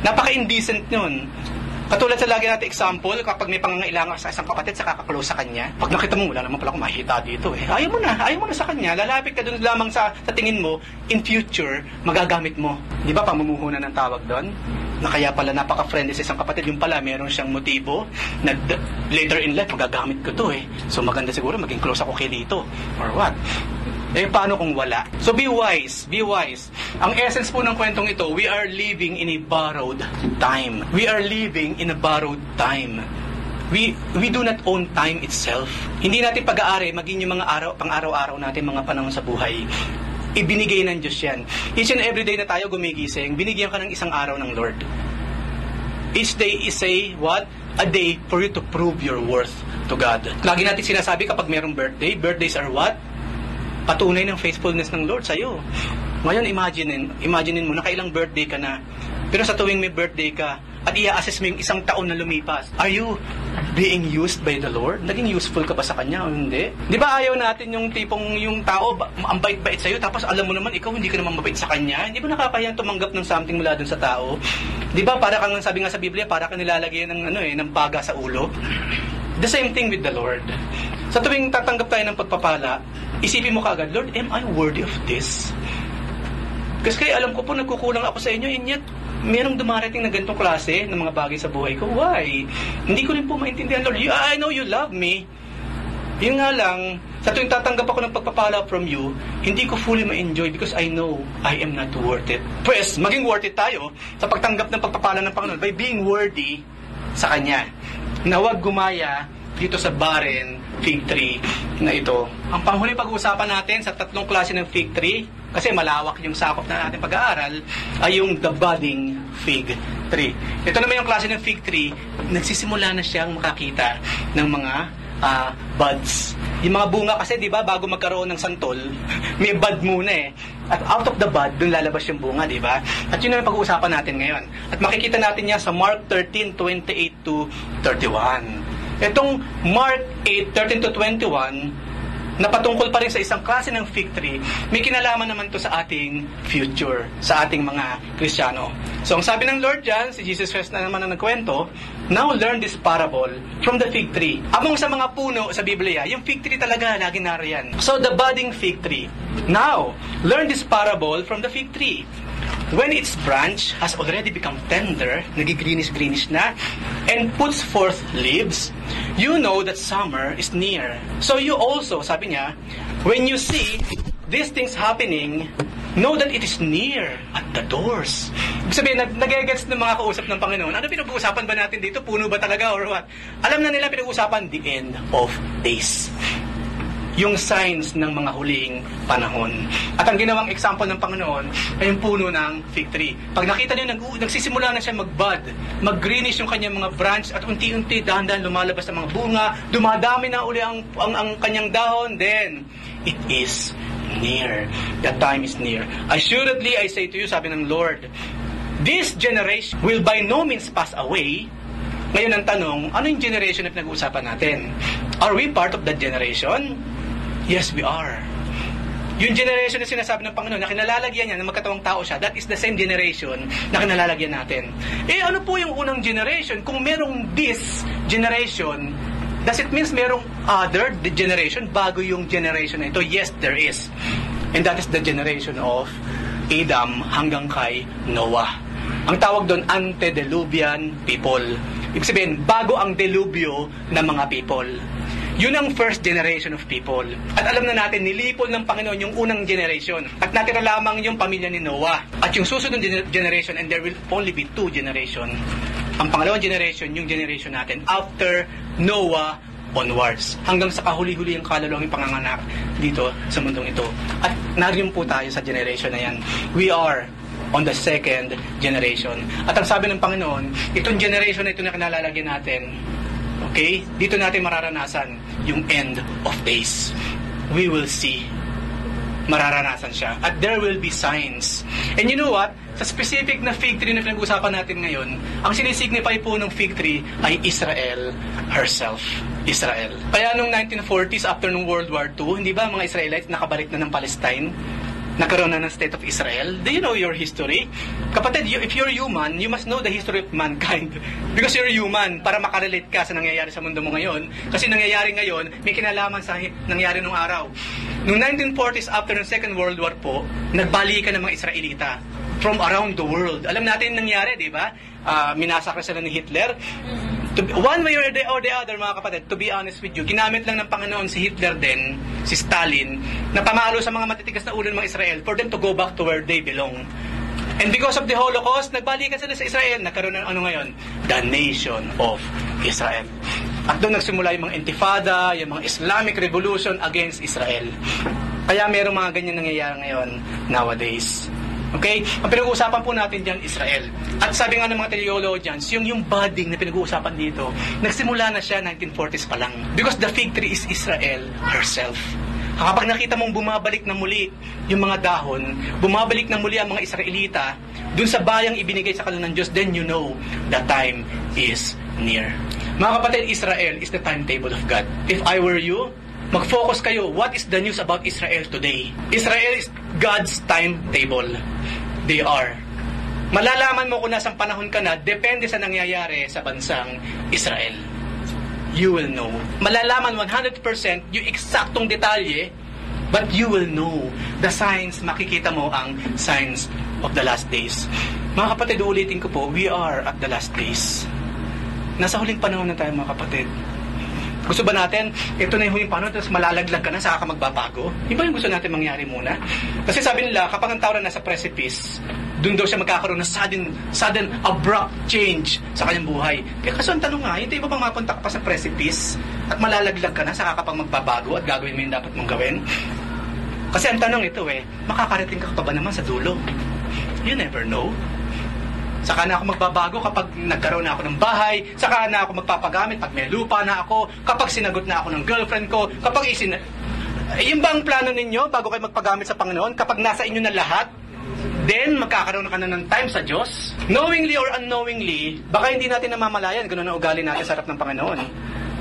Napaka-indecent yun. Katulad sa lagi natin example, kapag may pangangailangan sa isang kapatid, saka ka-close sa kanya. Pag nakita mo, wala naman pala akong makikita dito eh. Ayaw mo na sa kanya. Lalapit ka dun lamang sa tingin mo, in future, magagamit mo. Di ba, pamumuhunan ng tawag doon? Na kaya pala napaka-friendly sa isang kapatid, yung pala meron siyang motibo na later in life, magagamit ko to eh. So maganda siguro maging close ako kay Lito. Or what? Eh, paano kung wala? So, be wise. Be wise. Ang essence po ng kwentong ito, we are living in a borrowed time. We are living in a borrowed time. We do not own time itself. Hindi natin pag-aari maging yung mga pang-araw-araw natin, mga panahon sa buhay. Ibinigay ng Diyos yan. Each and every day na tayo gumigising, binigyan ka ng isang araw ng Lord. Each day is a day for you to prove your worth to God. Lagi natin sinasabi kapag mayroong birthday, birthdays are what? Patunay ng faithfulness ng Lord sa'yo. Ngayon, imaginein mo, nakailang birthday ka na. Pero sa tuwing may birthday ka, at i-assess mo yung isang taon na lumipas, are you being used by the Lord? Naging useful ka ba sa Kanya o hindi? Di ba ayaw natin yung tipong yung tao, ang bait-bait sa'yo, tapos alam mo naman, ikaw hindi ka naman mabait sa Kanya? Hindi ba nakakayang tumanggap ng something mula dun sa tao? Di ba, para kang, sabi nga sa Biblia, para kang nilalagyan ng baga sa ulo? The same thing with the Lord. Sa tuwing tatanggap tayo ng pagpapala, isipin mo kaagad, Lord, am I worthy of this? Kasi alam ko po, nagkukulang ako sa inyo, and yet, merong dumarating na ganitong klase ng mga bagay sa buhay ko. Why? Hindi ko rin po maintindihan, Lord. I know you love me. Yun nga lang, sa tuwing tatanggap ako ng pagpapala from you, hindi ko fully ma-enjoy because I know I am not worth it. Pues, maging worth it tayo sa pagtanggap ng pagpapala ng Panginoon by being worthy sa Kanya. Na huwag gumaya dito sa barren fig tree na ito. Ang panghuli pag-uusapan natin sa tatlong klase ng fig tree, kasi malawak yung sakop na natin pag-aaral, ay yung the budding fig tree. Ito naman yung klase ng fig tree, nagsisimula na siyang makakita ng mga buds. Yung mga bunga kasi, di ba, bago magkaroon ng santol, may bud muna eh. At out of the bud, dun lalabas yung bunga, di ba? At yun na yung pag-uusapan natin ngayon. At makikita natin yan sa Mark 13:28 to 31. Itong Mark 8:13 to 21, na patungkol pa rin sa isang klase ng fig tree, may kinalaman naman to sa ating future, sa ating mga Kristiyano. So, ang sabi ng Lord dyan, si Jesus Christ na naman ang nagkwento, now learn this parable from the fig tree. Among sa mga puno sa Biblia, yung fig tree talaga, lagi nariyan. So, the budding fig tree. Now, learn this parable from the fig tree. When its branch has already become tender, nagigreenish-greenish na, and puts forth leaves, you know that summer is near. So you also, sabi niya, when you see these things happening, know that it is near at the doors. Ibig sabihin, nag-gets ng mga kausap ng Panginoon. Ano pinag-uusapan ba natin dito? Puno ba talaga or what? Alam na nila pinag-uusapan, the end of days. Yung signs ng mga huling panahon. At ang ginawang example ng Panginoon ay yung puno ng fig tree. Pag nakita niyo, nagsisimula na siya mag-bud, mag-greenish yung kanyang mga branch, at unti-unti, dahan-dahan lumalabas ang mga bunga, dumadami na uli ang kanyang dahon, then, it is near. That time is near. Assuredly, I say to you, sabi ng Lord, this generation will by no means pass away. Ngayon ang tanong, ano yung generation na pinag-uusapan natin? Are we part of that generation? Yes, we are. Yung generation na sinasabi ng Panginoon na kinalalagyan niya na magkatawang tao siya, that is the same generation na kinalalagyan natin. Ano po yung unang generation? Kung merong this generation, does it means merong other generation bago yung generation na ito? Yes, there is. And that is the generation of Adam hanggang kay Noah. Ang tawag doon, antediluvian people. Ibig sabihin, bago ang delubyo ng mga people. Yun ang first generation of people. At alam na natin, nilipol ng Panginoon yung unang generation. At natira lamang yung pamilya ni Noah. At yung susunod generation, and there will only be 2 generation. Ang pangalawang generation, yung generation natin, after Noah onwards. Hanggang sa kahuli-huli ang kaluluwang panganganak dito sa mundong ito. At nariyan po tayo sa generation na yan. We are on the second generation. At ang sabi ng Panginoon, itong generation na ito na kinalalagyan natin, okay? Dito natin mararanasan yung end of days. We will see. Mararanasan siya. At there will be signs. And you know what? Sa specific na fig tree na pinag-usapan natin ngayon, ang sinisignify po ng fig tree ay Israel herself. Israel. Kaya nung 1940s, after nung World War II, hindi ba mga Israelites nakabalik na ng Palestine? Nagkaroon na ng State of Israel. Do you know your history? Kapatid, if you're human, you must know the history of mankind. Because you're human, para makarelate ka sa nangyayari sa mundo mo ngayon. Kasi nangyayari ngayon, may kinalaman sa nangyayari nung araw. Noong 1940s, after ng Second World War po, nagbalikan ng mga Israelita from around the world. Alam natin nangyari, di ba? Minasakre sila ni Hitler. One way or the other, mga kapatid, to be honest with you, ginamit lang ng Panginoon si Hitler din, si Stalin, na pamalo sa mga matitigas na ulo ng mga Israel for them to go back to where they belong. And because of the Holocaust, nagbalikan sila sa Israel. Nagkaroon ng ano ngayon? The nation of Israel. At doon nagsimula yung mga intifada, yung mga Islamic revolution against Israel. Kaya merong mga ganyan nangyayari ngayon nowadays. Okay? Ang pinag-uusapan po natin dyan, Israel. At sabi nga ng mga theologians, yung budding na pinag-uusapan dito, nagsimula na siya 1940s pa lang. Because the fig tree is Israel herself. Kapag nakita mong bumabalik na muli yung mga dahon, bumabalik na muli ang mga Israelita, dun sa bayang ibinigay sa kanila ng Diyos, then you know the time is near. Mga kapatid, Israel is the timetable of God. If I were you, mag-focus kayo, what is the news about Israel today? Israel is God's timetable. They are. Malalaman mo kung nasang panahon ka na, depende sa nangyayari sa bansang Israel. You will know. Malalaman 100% yung eksaktong detalye, but you will know the signs, makikita mo ang signs of the last days. Mga kapatid, ulitin ko po, we are at the last days. Nasa huling panahon na tayo, mga kapatid. Gusto ba natin, ito na yung huling panahon, tapos malalaglag ka na, saka ka magbabago? Iba yung gusto natin mangyari muna. Kasi sabi nila, kapag ang tao na nasa precipice, doon daw siya magkakaroon ng sudden, abrupt change sa kanyang buhay. Kaya kaso ang tanong nga, hindi ba bang mapunta ka pa sa precipice at malalaglag ka na, saka ka pang magbabago at gagawin mo yung dapat mong gawin? Kasi ang tanong ito makakarating ka pa ba naman sa dulo? You never know. Saka na ako magbabago kapag nagkaroon na ako ng bahay, saka na ako magpapagamit pag may lupa na ako, kapag sinagot na ako ng girlfriend ko, kapag yun ba ang plano ninyo bago kayo magpagamit sa Panginoon? Kapag nasa inyo na lahat, then magkakaroon ka na ng time sa Diyos? Knowingly or unknowingly, baka hindi natin namamalayan, ganun ang ugali natin sa harap ng Panginoon.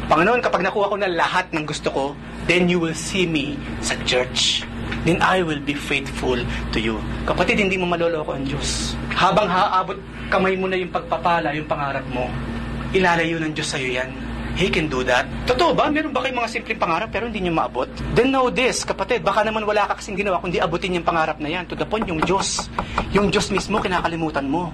Panginoon, kapag nakuha ko na lahat ng gusto ko, then you will see me sa church. Then I will be faithful to you. Kapatid, hindi mo maloloko ang Diyos. Habang haabot kamay mo na yung pagpapala, yung pangarap mo, ilalayo ng Diyos sa'yo yan. He can do that. Totoo ba? Meron ba kayong mga simpleng pangarap pero hindi nyo maabot? Then know this, kapatid, baka naman wala ka kasing ginawa kundi abutin yung pangarap na yan. To the point, yung Diyos mismo, kinakalimutan mo.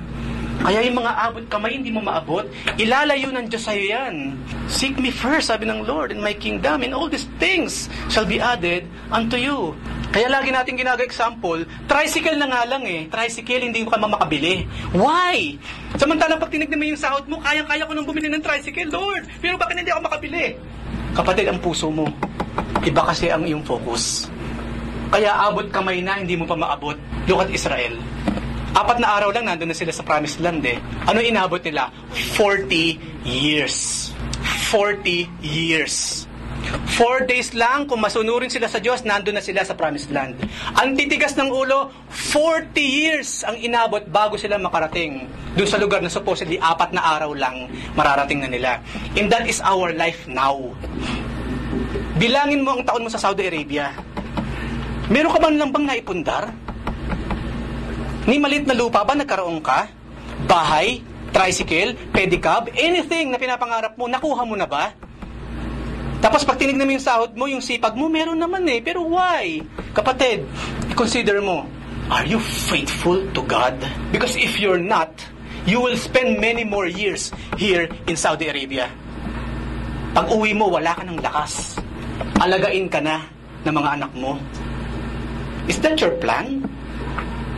Kaya yung mga abot kamay, hindi mo maabot, ilalayo ng Diyos sa'yo yan. Seek me first, sabi ng Lord, in my kingdom, and all these things shall be added unto you. Kaya lagi natin example, tricycle na nga lang Tricycle, hindi mo ka makabili. Why? Samantalang pag tinignan mo yung sahod mo, kayang-kaya ko nang bumili ng tricycle, Lord. Pero bakit hindi ako makabili? Kapatid, ang puso mo, iba kasi ang iyong focus. Kaya abot kamay na, hindi mo pa maabot. Look at Israel. 4 na araw lang, nandun na sila sa promised land Ano inabot nila? 40 years. 40 years. 4 days lang, kung masunurin sila sa Diyos, nandun na sila sa promised land. Ang titigas ng ulo, 40 years ang inabot bago sila makarating doon sa lugar na supposedly 4 na araw lang mararating na nila. And that is our life now. Bilangin mo ang taon mo sa Saudi Arabia. Meron ka ba lang bang naipundar? Ni maliit na lupa ba nagkaroon ka? Bahay, tricycle, pedicab, anything na pinapangarap mo, nakuha mo na ba? Tapos pag tinignan mo yung sahod mo, yung sipag mo, meron naman eh. Pero why? Kapatid, consider mo, are you faithful to God? Because if you're not, you will spend many more years here in Saudi Arabia. Pag uwi mo, wala ka ng lakas. Alagain ka na ng mga anak mo. Is that your plan?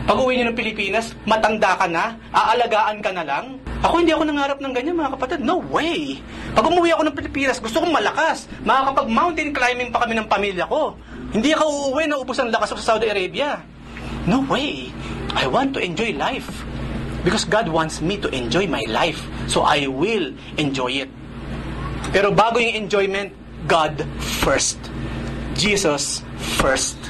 Pag uwi nyo ng Pilipinas, matanda ka na, aalagaan ka na lang. Ako hindi ako nangarap ng ganyan, mga kapatid. No way! Pag umuwi ako ng Pilipinas, gusto kong malakas. Makakapag-mountain climbing pa kami ng pamilya ko. Hindi ako uuwi na ubos ang lakas ko sa Saudi Arabia. No way! I want to enjoy life. Because God wants me to enjoy my life. So I will enjoy it. Pero bago yung enjoyment, God first. Jesus first.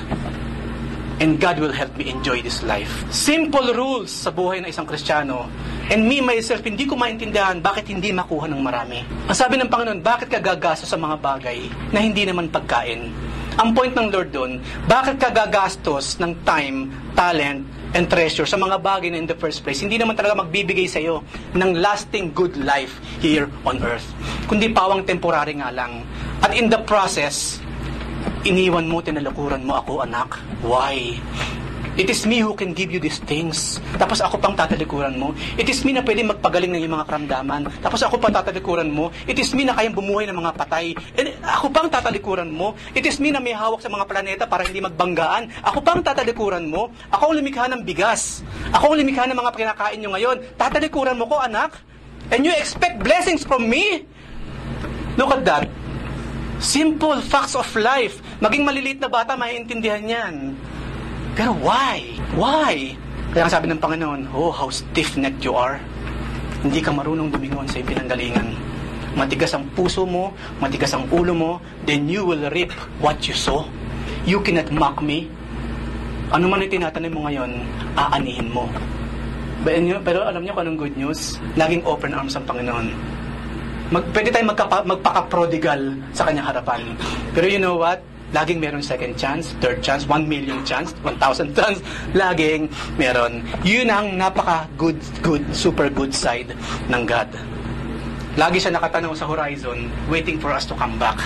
And God will help me enjoy this life. Simple rules sa buhay ng isang Kristiyano. And me, myself, hindi ko maintindihan bakit hindi makuha ng marami. Ang sabi ng Panginoon, bakit ka gagastos sa mga bagay na hindi naman pagkain? Ang point ng Lord doon, bakit ka gagastos ng time, talent, and treasure sa mga bagay na in the first place, hindi naman talaga magbibigay sa iyo ng lasting good life here on earth. Kundi pawang temporary nga lang. At in the process, iniwan mo, tinalukuran mo ako, anak. Why? It is me who can give you these things. Tapos ako pang tatalikuran mo. It is me na pwede magpagaling ng iyong mga karamdaman. Tapos ako pang tatalikuran mo. It is me na kayang bumuhay ng mga patay. And ako pang tatalikuran mo. It is me na may hawak sa mga planeta para hindi magbanggaan. Ako pang tatalikuran mo. Ako ang lumikha ng bigas. Ako ang lumikha ng mga pinakain nyo ngayon. Tatalikuran mo ko, anak. And you expect blessings from me? Look at that. Simple facts of life. Maging maliliit na bata, maiintindihan yan. Pero why? Why? Kaya ang sabi ng Panginoon, oh, how stiff-necked you are. Hindi ka marunong dumingon sa pinanggalingan. Matigas ang puso mo, matigas ang ulo mo, then you will reap what you sow. You cannot mock me. Ano man yung tinatanim mo ngayon, aanihin mo. Pero alam niyo kung anong good news? Laging open arms ang Panginoon. Pwede tayong magpaka-prodigal sa kanyang harapan. Pero you know what? Laging meron second chance, third chance, 1 million chance, 1,000 chance. Laging meron. Yun ang napaka-good, super good side ng God. Lagi siya nakatanaw sa horizon, waiting for us to come back.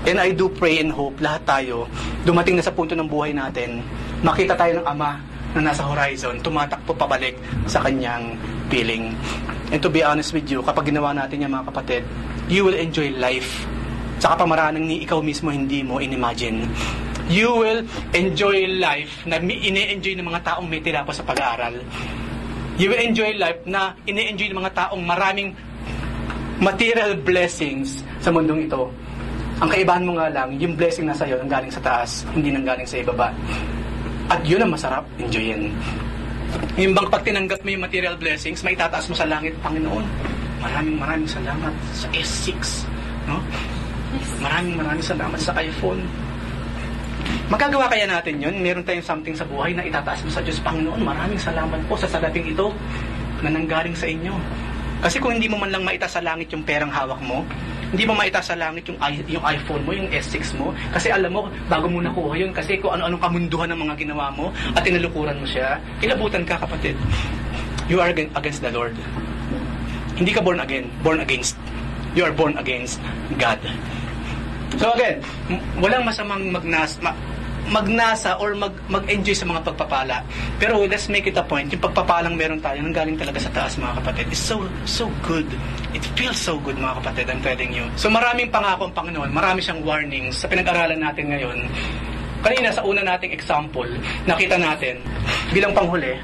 And I do pray and hope, lahat tayo, dumating na sa punto ng buhay natin, makita tayo ng Ama na nasa horizon, tumatakbo pabalik sa kanyang piling. And to be honest with you, kapag ginawa natin yan, mga kapatid, you will enjoy life. Sa kapamaranang ni ikaw mismo hindi mo inimagine. You will enjoy life na ini-enjoy ng mga taong may tira pa sa pag-aaral. You will enjoy life na ini-enjoy ng mga taong maraming material blessings sa mundong ito. Ang kaibahan mo nga lang, yung blessing na sa'yo ang galing sa taas, hindi nang galing sa ibaba. At yun ang masarap, enjoyin. Yung bang pag tinanggap mo yung material blessings, maitataas mo sa langit, Panginoon. Maraming salamat sa S6. No? Maraming salamat sa iPhone. Magagawa kaya natin yun? Meron tayong something sa buhay na itataas mo sa Diyos. Panginoon, maraming salamat po sa salaping ito na nanggaling sa inyo. Kasi kung hindi mo man lang maitaas sa langit yung perang hawak mo, hindi mo maitaas sa langit yung iPhone mo, yung S6 mo, kasi alam mo, bago mo nakuha yun, kasi kung ano-anong kamunduhan ng mga ginawa mo, at tinalukuran mo siya, inabutan ka, kapatid. You are against the Lord. Hindi ka born again, born against. You are born against God. So again, walang masamang magnasa or mag-enjoy sa mga pagpapala. Pero let's make it a point, yung pagpapalang meron tayo, nang galing talaga sa taas, mga kapatid. It's so good. It feels so good, mga kapatid, I'm telling you. So maraming pangako ang Panginoon, marami siyang warnings sa pinag-aralan natin ngayon. Kanina sa una nating example, nakita natin, bilang panghuli,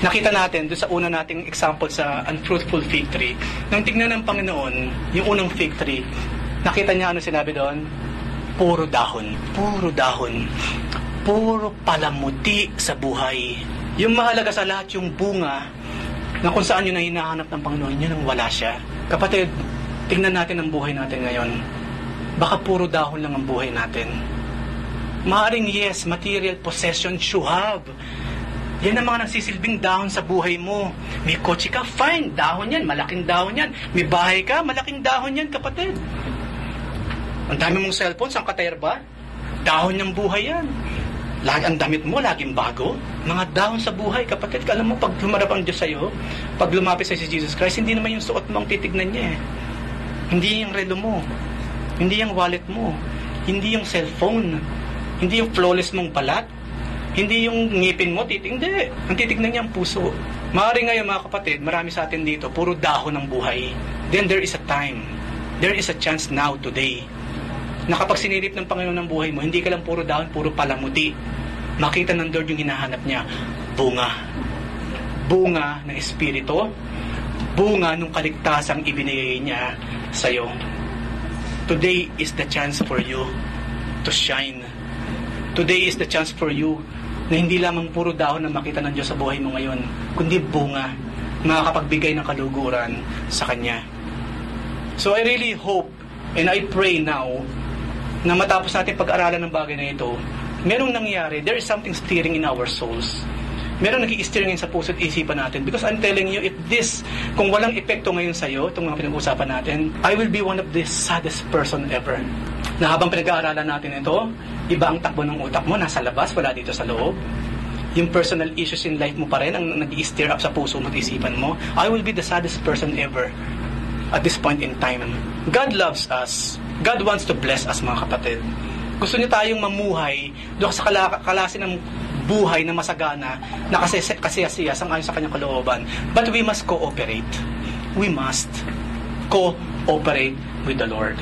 nakita natin doon sa una nating example sa unfruitful fig tree, nang tignan ng Panginoon, yung unang fig tree, nakita niya ano sinabi doon? Puro dahon. Puro dahon. Puro palamuti sa buhay. Yung mahalaga sa lahat, yung bunga na kung saan yun ang hinahanap ng Panginoon, yun ang wala siya. Kapatid, tingnan natin ang buhay natin ngayon. Baka puro dahon lang ang buhay natin. Maaring yes, material possessions you have. Yan ang mga nagsisilbing dahon sa buhay mo. May kotse ka, fine, dahon yan, malaking dahon yan. May bahay ka, malaking dahon yan, kapatid. Ang dami mong cellphone, saan ka tire ba? Dahon ng buhay yan. ang damit mo, laging bago. Mga dahon sa buhay, kapatid, alam mo, pag lumarap ang Diyos sa'yo, pag lumapit sa'yo si Jesus Christ, hindi naman yung suot mo ang titignan niya eh. Hindi yung relo mo, hindi yung wallet mo, hindi yung cellphone, hindi yung flawless mong balat, hindi yung ngipin mo, hindi. Ang titignan niya ang puso. Maaari ngayon mga kapatid, marami sa atin dito, puro dahon ng buhay. Then there is a time, there is a chance now, today, na kapag sinilip ng Panginoon ng buhay mo, hindi ka lang puro dahon, puro palamuti. Makita ng Lord yung hinahanap niya, bunga. Bunga ng Espiritu, bunga ng kaligtasang ibinigay niya sa'yo. Today is the chance for you to shine. Today is the chance for you na hindi lamang puro dahon na makita ng Diyos sa buhay mo ngayon, kundi bunga, makakapagbigay ng kaluguran sa Kanya. So I really hope and I pray now na matapos natin pag-aralan ng bagay na ito, merong nangyari, there is something stirring in our souls. Merong nag-i-stirring sa puso at isipan natin. Because I'm telling you, if this, kung walang epekto ngayon sa'yo, itong mga pinag-uusapan natin, I will be one of the saddest person ever. Na habang pinag-aaralan natin ito, iba ang takbo ng utak mo, nasa labas, wala dito sa loob. Yung personal issues in life mo pa rin ang nag-i-stir up sa puso mo at isipan mo. I will be the saddest person ever at this point in time. God loves us. God wants to bless us, mga kapatid. Gusto niya tayong mamuhay doon sa kalasin ng buhay na masagana, na kasiyasiya sang-ayon sa kanyang kalooban. But we must cooperate. We must cooperate with the Lord.